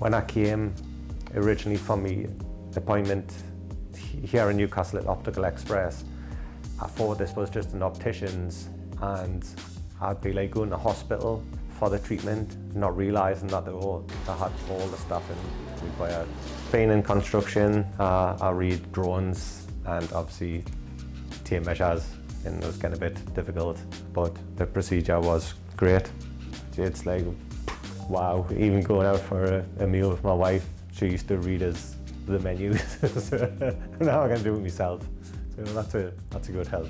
When I came originally for my appointment here in Newcastle at Optical Express, I thought this was just an optician's and I'd be like going to hospital for the treatment, not realising that they had all the stuff in required. Being in construction, I read drawings and obviously tape measures, and it was kind of a bit difficult, but the procedure was great. It's like, wow, even going out for a meal with my wife, she used to read us the menus. So now I can do it myself. So that's a good help.